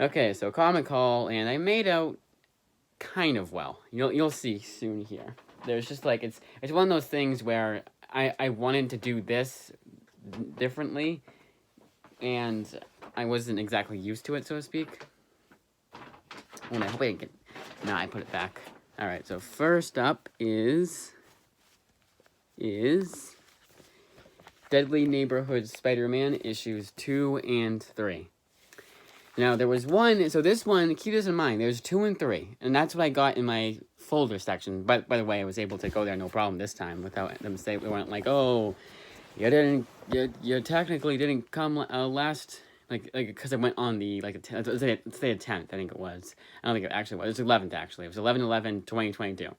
Okay, so Comic Haul, and I made out kind of well. You'll see soon here. There's just like it's one of those things where I wanted to do this differently, and I wasn't exactly used to it, so to speak. And I hope I didn't get. Nah, I put it back. All right. So first up is Deadly Neighborhood Spider-Man issues 2 and 3. Now, there was one, so this one, keep this in mind, there's 2 and 3, and that's what I got in my folder section. But by the way, I was able to go there no problem this time without them saying, they weren't like, oh, you technically didn't come last, because I went on the, let's say the 10th, I think it was. I don't think it actually was. It was 11th, actually. It was 11/11/2022.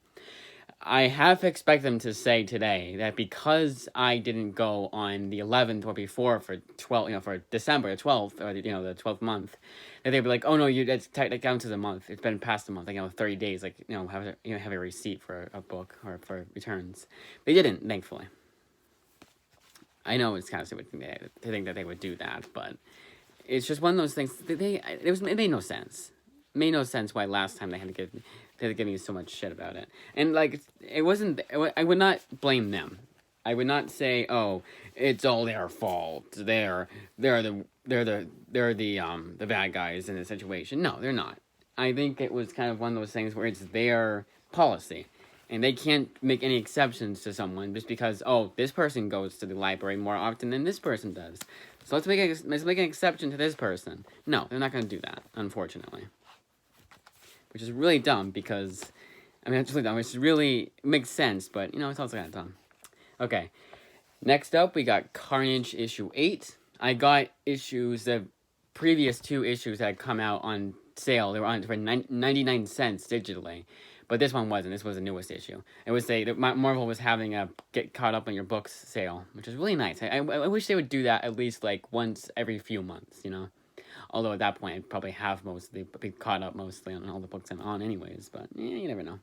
I half expect them to say today that because I didn't go on the 11th or before for 12, for December, the 12th, or the 12th month, that they'd be like, oh no, it's down to the month. It's been past the month, 30 days, have a receipt for a book or for returns. They didn't, thankfully. I know it's kind of stupid to think that they would do that, but it's just one of those things. It made no sense. It made no sense why last time they had to give me so much shit about it. And it wasn't. I would not blame them. I would not say, oh, it's all their fault. They're the bad guys in the situation. No, they're not. I think it was kind of one of those things where it's their policy. And they can't make any exceptions to someone just because, oh, this person goes to the library more often than this person does. So let's make an exception to this person. No, they're not going to do that, unfortunately. Which is really dumb because, it's really dumb. It really makes sense, but, it's also kind of dumb. Okay. Next up, we got Carnage issue 8. I got the previous 2 issues that had come out on sale. They were on for 99 cents digitally. But this one wasn't. This was the newest issue. It was Marvel was having a get caught up on your books sale, which is really nice. I wish they would do that at least once every few months, Although at that point, I'd probably have be caught up mostly on all the books I'm on anyways. But you never know.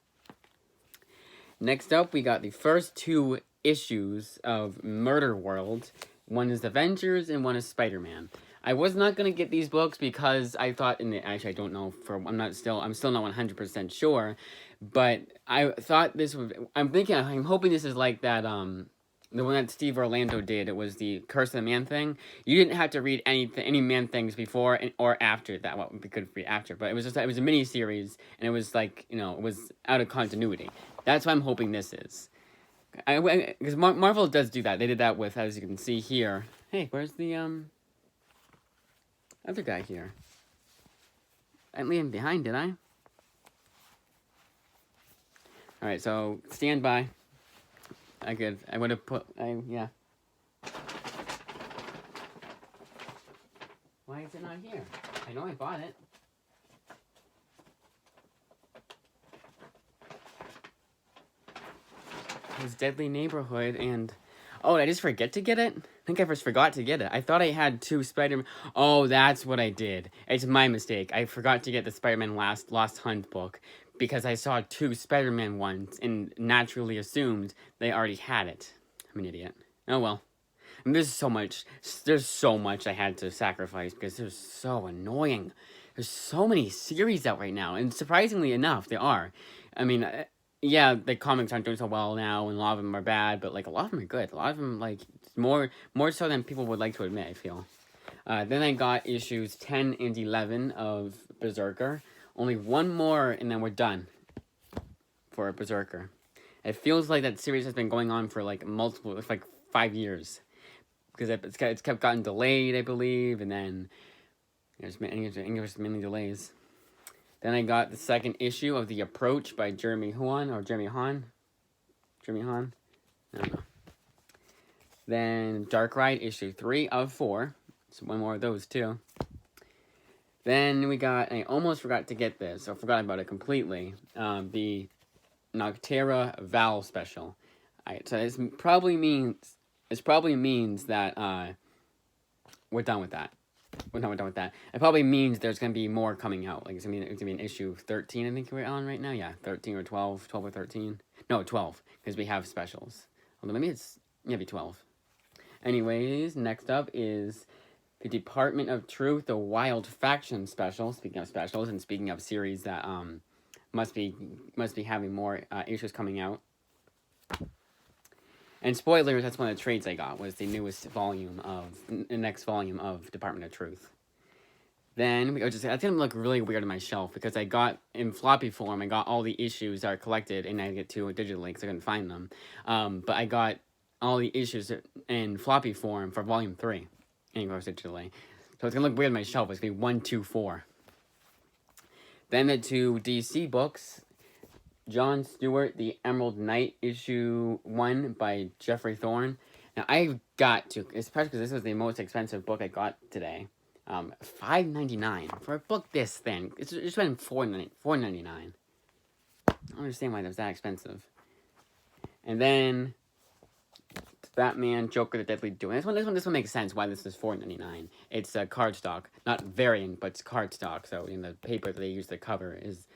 Next up, we got the first 2 issues of Murder World. One is Avengers and one is Spider-Man. I was not gonna get these books because I thought actually I don't know I'm still not 100% sure, but I thought I'm hoping this is like that the one that Steve Orlando did. It was the Curse of the Man Thing. You didn't have to read any Man Things before or after that. Well, we could read after, but it was a mini series, and it was it was out of continuity. That's what I'm hoping this is. Because Marvel does do that. They did that with, as you can see here. Hey, where's the other guy here? I didn't leave him behind, did I? Alright, so stand by. I would have put. Yeah. Why is it not here? I know I bought it. His Deadly Neighborhood, and oh, did I just forget to get it? I think I just forgot to get it. I thought I had 2 Spider-Man. Oh, that's what I did. It's my mistake. I forgot to get the Spider-Man Lost Hunt book because I saw 2 Spider-Man ones and naturally assumed they already had it. I'm an idiot. Oh well. And there's so much I had to sacrifice because they're so annoying. There's so many series out right now, and surprisingly enough, they are. Yeah, the comics aren't doing so well now, and a lot of them are bad, but a lot of them are good. A lot of them more so than people would like to admit, I feel. Then I got issues 10 and 11 of Berserker. Only one more, and then we're done for Berserker. It feels like that series has been going on for 5 years. Because it's kept gotten delayed, I believe, and then there's many delays. Then I got the second issue of The Approach by Jeremy Hahn. I don't know. Then Dark Ride issue 3 of 4. So one more of those too. Then we got, I almost forgot to get this, so I forgot about it completely. The Noctera Val special. Alright, so this probably means that we're done with that. We're done with that. It probably means there's going to be more coming out. It's going to be an issue 13, I think we're on right now. Yeah, 13 or 12 or 13. No, 12, because we have specials. Although maybe it's, maybe 12. Anyways, next up is The Department of Truth, the Wild Faction special. Speaking of specials, and speaking of series that must be having more issues coming out. And spoilers, that's one of the trades I got, was the newest volume of the next volume of Department of Truth. Then that's gonna look really weird on my shelf because I got in floppy form. I got all the issues that are collected, and I get to digitally because I couldn't find them. But I got all the issues in floppy form for volume 3, and of course digitally. So it's gonna look weird on my shelf. It's gonna be 1, 2, 4. Then the 2 DC books. John Stewart, The Emerald Knight, issue 1 by Jeffrey Thorne. Now I've got to, especially because this was the most expensive book I got today. $5.99 for a book this thin. It's been $4.99. I don't understand why that was that expensive. And then Batman, Joker, The Deadly Duo. This one makes sense why this is $4.99. It's a cardstock, not variant, but it's cardstock. So in the paper that they use to cover is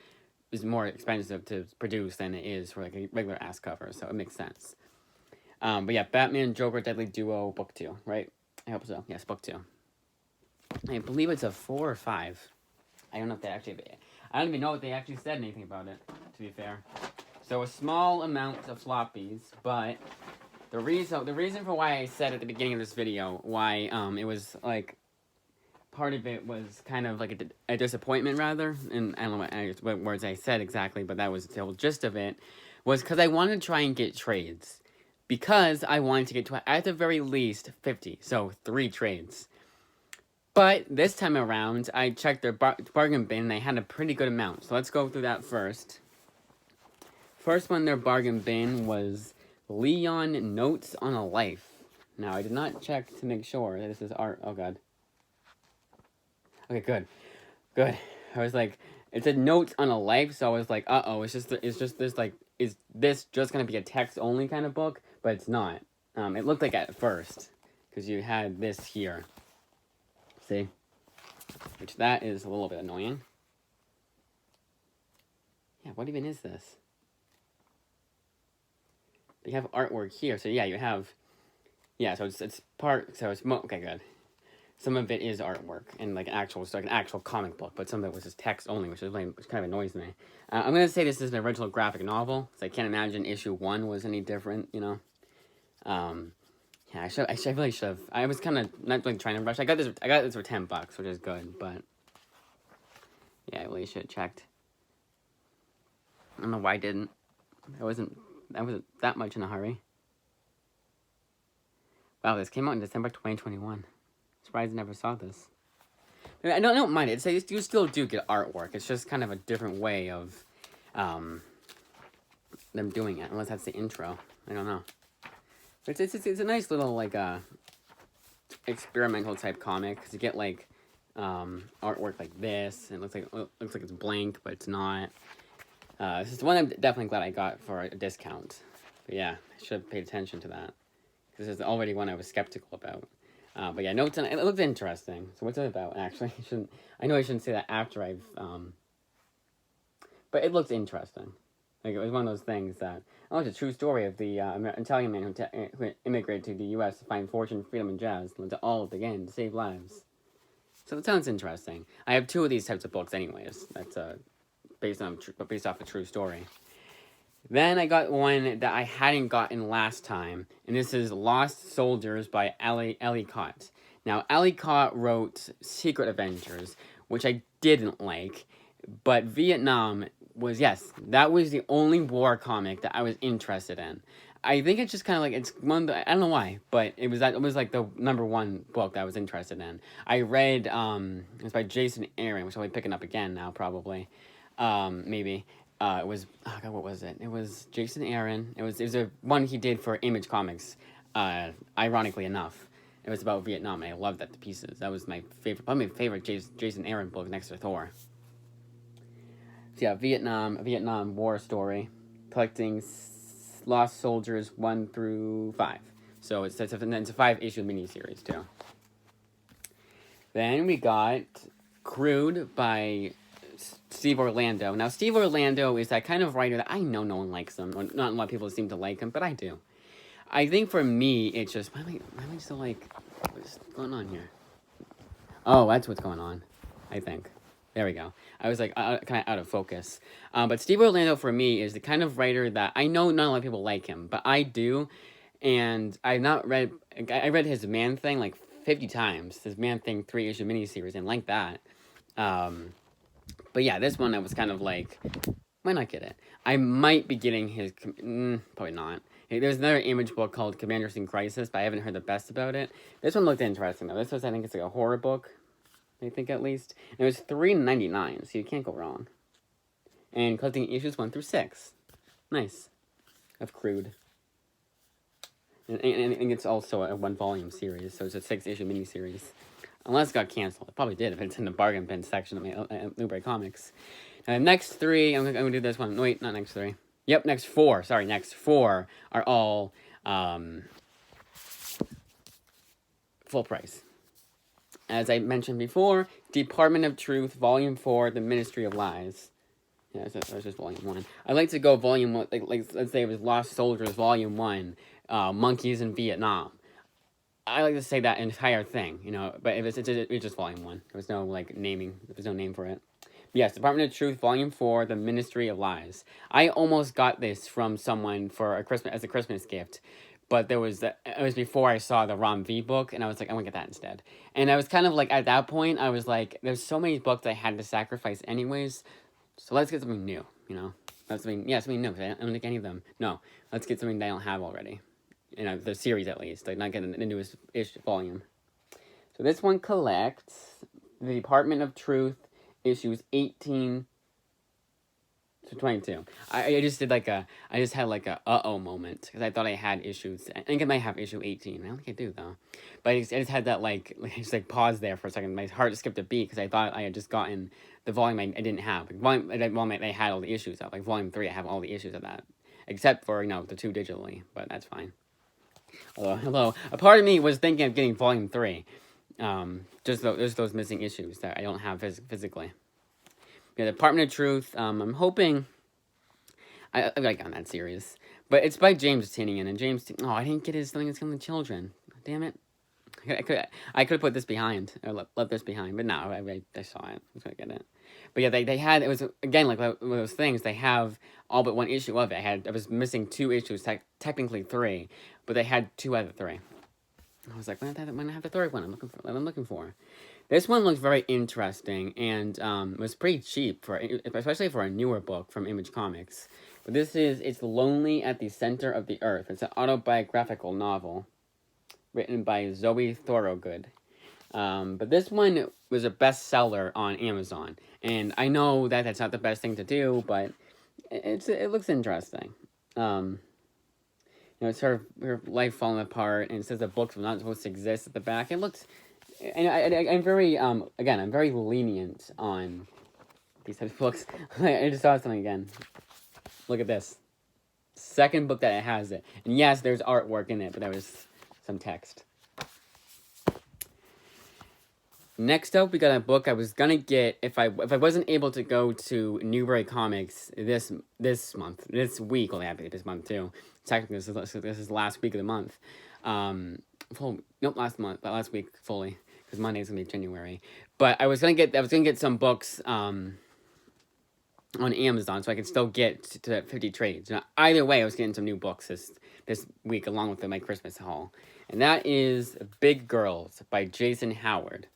more expensive to produce than it is for like a regular ass cover. So it makes sense. But yeah, Batman, Joker, Deadly Duo, book 2, right? I hope so. Yes, book 2. I believe it's a 4 or 5. I don't know if they actually... I don't even know if they actually said anything about it, to be fair. So a small amount of floppies, but the reason for why I said at the beginning of this video why it was like part of it was kind of like a disappointment rather, and I don't know what words I said exactly, but that was the whole gist of it, was because I wanted to try and get trades. Because I wanted to get to, at the very least, 50. So 3 trades. But this time around, I checked their bargain bin, and they had a pretty good amount. So let's go through that first. First one, their bargain bin was Leon Notes on a Life. Now, I did not check to make sure that this is art. Oh, God. Okay, good. Good. I was like, it said Notes on a Life, so I was like, uh-oh, it's just this, like, is this just going to be a text-only kind of book? But it's not. It looked like at first, because you had this here. See? Which that is a little bit annoying. Yeah, what even is this? You have artwork here, so yeah, you have... Yeah, so it's part... So it's... Okay, good. Some of it is artwork, and like actual... So like an actual comic book, but some of it was just text only, which kind of annoys me. I'm going to say this is an original graphic novel, so I can't imagine issue 1 was any different, you know? Yeah, I really should have. I was kind of not really trying to rush. I got this for $10, which is good, but yeah, I really should have checked. I don't know why I didn't. I wasn't that much in a hurry. Wow, this came out in December 2021. Surprised I never saw this. I don't mind it. It's, you still do get artwork. It's just kind of a different way of them doing it, unless that's the intro. I don't know. It's a nice little, like, experimental type comic, because you get, like, artwork like this, and it looks like it's blank, but it's not. This is the one I'm definitely glad I got for a discount. But yeah, I should have paid attention to that, because this is already one I was skeptical about. But yeah, Notes on it looks interesting. So what's it about, actually? I know I shouldn't say that after I've, but it looks interesting. Like, it was one of those things that... Oh, it's a true story of the Italian man who immigrated to the U.S. to find fortune, freedom, and jazz, and to all again to save lives. So it sounds interesting. I have 2 of these types of books anyways. That's based off a true story. Then I got one that I hadn't gotten last time, and this is Lost Soldiers by Ellicott. Now, Ellicott wrote Secret Avengers, which I didn't like, but Vietnam... that was the only war comic that I was interested in. I think it's just kind of like, it's one, I don't know why, but it was like the #1 book that I was interested in. I read, it's by Jason Aaron, which I'll be picking up again now, probably, maybe. It was, oh God, what was it? It was Jason Aaron. It was a one he did for Image Comics, ironically enough. It was about Vietnam, and I loved that to pieces. That was probably my favorite Jason Aaron book next to Thor. So yeah, Vietnam War story, collecting Lost Soldiers 1 through 5. So it's a 5-issue miniseries too. Then we got Crude by Steve Orlando. Now, Steve Orlando is that kind of writer that I know no one likes him. Or not a lot of people seem to like him, but I do. I think for me, it's just, why am I still like, what's going on here? Oh, that's what's going on, I think. There we go. I was like kind of out of focus. But Steve Orlando for me is the kind of writer that I know not a lot of people like him, but I do. And I've not read. I read his Man Thing like 50 times. His Man Thing 3-issue miniseries, and like that. Um, but yeah, this one I was kind of like, why not get it? I might be getting his. Probably not. Hey, there's another Image book called Commanders in Crisis, but I haven't heard the best about it. This one looked interesting though. This was, I think, it's like a horror book. I think at least. And it was $3.99, so you can't go wrong. And collecting issues 1 through 6. Nice. Of Crude. And it's also a 1-volume series, so it's a 6-issue miniseries. Unless it got canceled. It probably did if it's in the bargain bin section of Newbury Comics. Next 3, I'm gonna do this one. No, wait, not next 3. Yep, next 4. Sorry, next 4 are all full price. As I mentioned before, Department of Truth, Volume 4, The Ministry of Lies. Yeah, that's just Volume 1. I like to go Volume 1, like let's say it was Lost Soldiers, Volume 1, Monkeys in Vietnam. I like to say that entire thing, you know, but if it's just Volume 1. There was no, like, naming. There was no name for it. But yes, Department of Truth, Volume 4, The Ministry of Lies. I almost got this from someone for as a Christmas gift. But it was before I saw the Rom V book, and I was like, I'm gonna get that instead. And I was kind of like, at that point, I was like, there's so many books I had to sacrifice anyways, so let's get something new, you know? Something new, I don't like any of them. No, let's get something that I don't have already. You know, the series at least, like not getting the newest volume. So this one collects the Department of Truth issues 18 to 22. I just did like I just had like a uh-oh moment, because I thought I had issues. I think I might have issue 18. I don't think I do, though. But I just had that like just like pause there for a second. My heart skipped a beat, because I thought I had just gotten the volume I didn't have. Like, volume I had all the issues of. Like volume 3, I have all the issues of that. Except for, you know, the 2 digitally, but that's fine. Although a part of me was thinking of getting volume 3. Just those missing issues that I don't have physically. Yeah, Department of Truth. I'm hoping. I like on that series, but it's by James Tynion, and I didn't get his Something That's Killing Children. Damn it! I could have put this behind, or left this behind, but no, I saw it. I was gonna get it. But yeah, they had, it was again like one of those things. They have all but 1 issue of it. I was missing 2 issues, technically 3, but they had 2 out of 3. I was like, when I have the 3rd one I'm looking for. This one looks very interesting, and was pretty cheap, especially for a newer book from Image Comics. But it's Lonely at the Center of the Earth. It's an autobiographical novel written by Zoe Thorogood. But this one was a bestseller on Amazon. And I know that that's not the best thing to do, but it looks interesting. You know, it's her life falling apart, and it says the books were not supposed to exist at the back. It looks... And I'm very, again, I'm very lenient on these types of books. I just saw something again. Look at this. Second book that it has it. And yes, there's artwork in it, but there was some text. Next up, we got a book I was gonna get if I wasn't able to go to Newbury Comics this week. Only happened this month too. Technically, this is the last week of the month. Last week fully, because Monday's gonna be January. But I was gonna get some books on Amazon, so I could still get to 50 trades. Now, either way, I was getting some new books this week along with my Christmas haul, and that is Big Girls by Jason Howard.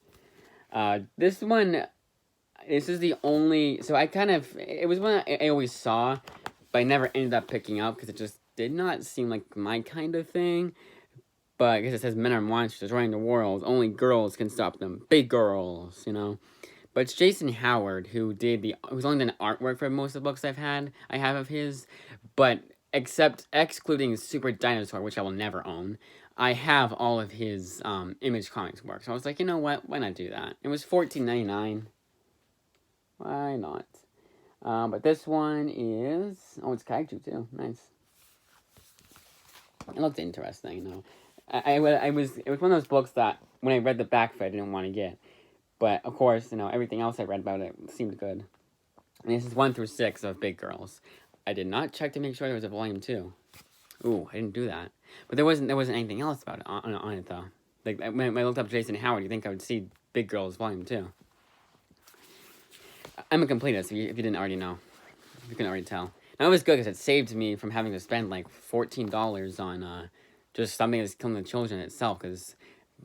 This is the only. So it was one I always saw, but I never ended up picking up because it just did not seem like my kind of thing. But because it says men are monsters destroying the world, only girls can stop them. Big girls, you know. But it's Jason Howard who's only done artwork for most of the books I have of his. But excluding Super Dinosaur, which I will never own, I have all of his Image Comics work. So I was like, you know what? Why not do that? It was $14.99. Why not? But this one is... Oh, it's kaiju too. Nice. It looked interesting, you know. It was one of those books that when I read the back of it, I didn't want to get. But, of course, you know, everything else I read about it seemed good. And this is 1 through 6 of Big Girls. I did not check to make sure there was a volume 2. Ooh, I didn't do that. But there wasn't anything else about it on it, though. Like, when I looked up Jason Howard, you think I would see Big Girls Volume 2. I'm a completist, if you didn't already know. If you couldn't already tell. Now, it was good because it saved me from having to spend like $14 on just something that's killing the children itself, because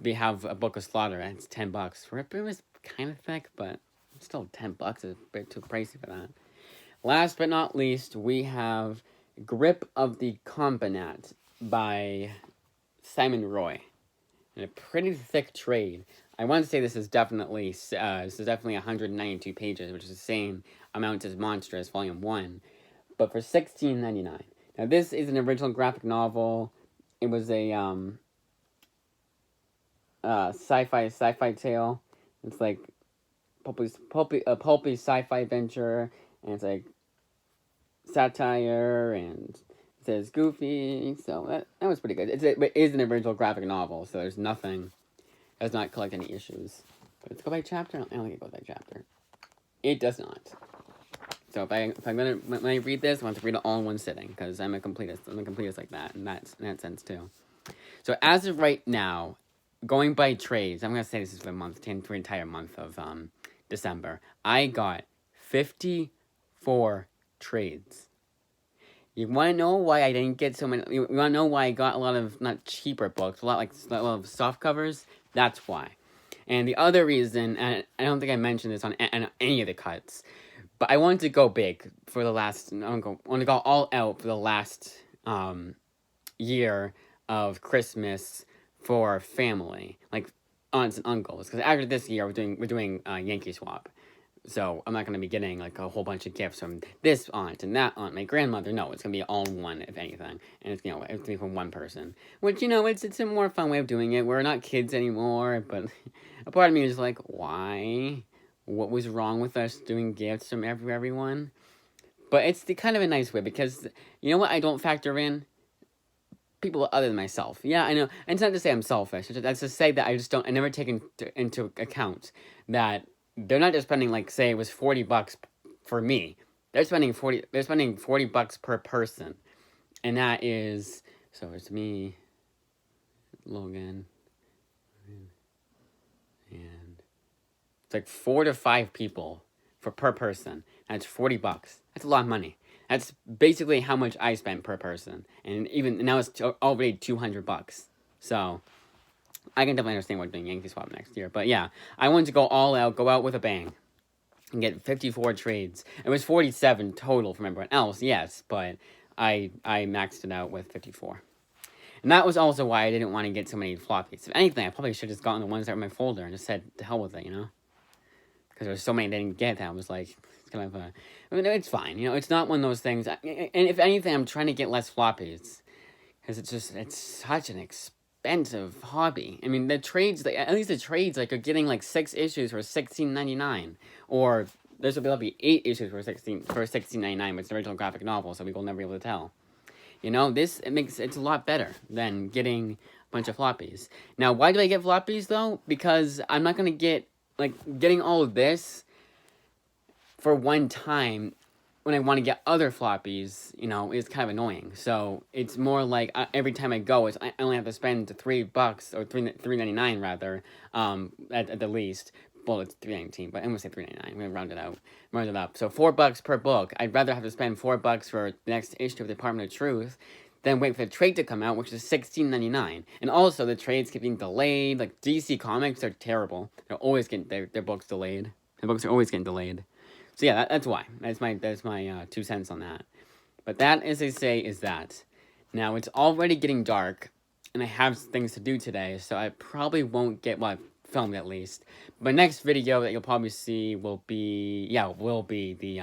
we have a Book of Slaughter and it's $10. It was kind of thick, but still $10 is a bit too pricey for that. Last but not least, we have Grip of the Combinat by Simon Roy. And a pretty thick trade. I want to say this is definitely 192 pages, which is the same amount as Monstrous Volume 1, but for $16.99. Now, this is an original graphic novel. It was a sci-fi tale. It's like a pulpy sci-fi adventure, and it's like satire, and it says goofy, so that was pretty good. It is an original graphic novel, so there's nothing, it does not collect any issues. But let's go by chapter. I don't think it goes by chapter. It does not. So when I read this, I want to read it all in one sitting, because I'm a completist. I'm a completist like that, in that sense too. So as of right now, going by trades, I'm gonna say this is for the month, for the entire month of December. I got 54 trades. You want to know why I didn't get so many? You want to know why I got a lot of, not cheaper books, a lot of soft covers? That's why. And the other reason, and I don't think I mentioned this on any of the cuts, but I wanted to go big for the last, I want to go all out for the last year of Christmas for family, like aunts and uncles. Because after this year, we're doing Yankee Swap. So I'm not going to be getting like a whole bunch of gifts from this aunt and that aunt, my grandmother. No, it's going to be all in one, if anything. And it's, it's going to be from one person. Which, it's a more fun way of doing it. We're not kids anymore, but a part of me is like, why? What was wrong with us doing gifts from everyone? But it's kind of a nice way, because you know what I don't factor in? People other than myself. Yeah, I know. And it's not to say I'm selfish. That's to say that I never take into account that they're not just spending, like, say it was $40 for me. They're spending $40 per person. And that is, so it's me, Logan, and it's like 4 to 5 people per person. That's $40. That's a lot of money. That's basically how much I spent per person. And now it's already $200. So I can definitely understand why doing Yankee Swap next year. But yeah, I wanted to go all out, go out with a bang, and get 54 trades. It was 47 total from everyone else, yes, but I maxed it out with 54. And that was also why I didn't want to get so many floppies. If anything, I probably should have just gotten the ones that were in my folder and just said, to hell with it, Because there was so many I didn't get that I was like, it's fine, it's not one of those things. And if anything, I'm trying to get less floppies, because it's such an expensive hobby. I mean, the trades, at least the trades, are getting like 6 issues for $16.99, or there'll be 8 issues for $16.99, but it's the original graphic novel, so we will never be able to tell. It's a lot better than getting a bunch of floppies. Now, why do I get floppies though? Because I'm not gonna get, getting all of this for one time when I want to get other floppies, is kind of annoying. So it's more like every time I go, I only have to spend $3 or $3.99 rather, at the least. Well, it's $3.19, but I'm gonna say $3.99. I'm gonna round it up. So $4 per book. I'd rather have to spend $4 for the next issue of the Department of Truth than wait for the trade to come out, which is $16.99. And also, the trades keep being delayed. Like DC Comics are terrible. They're always getting their books delayed. Their books are always getting delayed. So yeah, that's why. That's my 2 cents on that. But that, as I say, is that. Now, it's already getting dark, and I have things to do today, so I probably won't get, filmed at least. My next video that you'll probably see will be the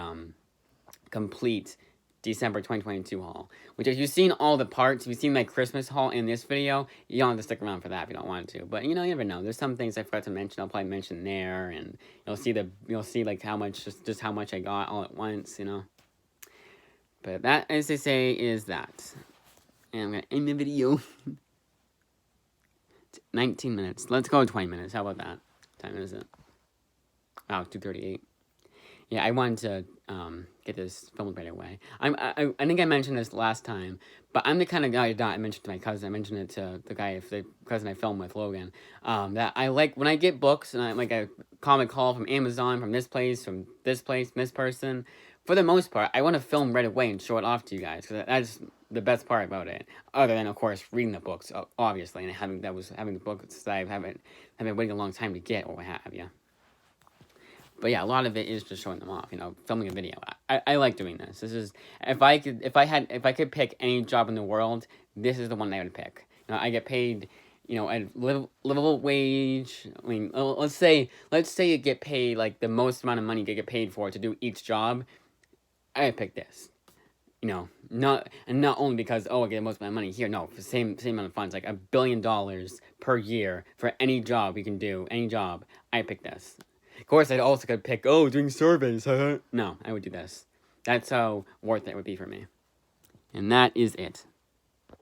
complete December 2022 haul. Which, if you've seen all the parts, if you've seen my Christmas haul in this video, you don't have to stick around for that if you don't want to. But, you never know. There's some things I forgot to mention. I'll probably mention there, and you'll see like how much, just how much I got all at once, But that, as they say, is that. And I'm gonna end the video. 19 minutes. Let's go 20 minutes. How about that? What time is it? Wow, 2:38. Yeah, I wanted to get this filmed right away. I think I mentioned this last time, but I'm the kind of guy that I mentioned to my cousin. I mentioned it to the cousin I filmed with, Logan. That I like when I get books and I like a comic haul from Amazon, from this place, from this person. For the most part, I want to film right away and show it off to you guys because that's the best part about it. Other than, of course, reading the books, obviously, and having the books that I haven't been waiting a long time to get or what have you. But yeah, a lot of it is just showing them off. Filming a video. I like doing this. This is if I could pick any job in the world, this is the one I would pick. I get paid, a livable wage. I mean, let's say you get paid like the most amount of money you get paid for to do each job. I would pick this. Not only because I get most of my money here. No, for the same amount of funds, like $1 billion per year for any job we can do, any job. I pick this. Of course, I'd also could pick, doing surveys. No, I would do this. That's how worth it would be for me. And that is it.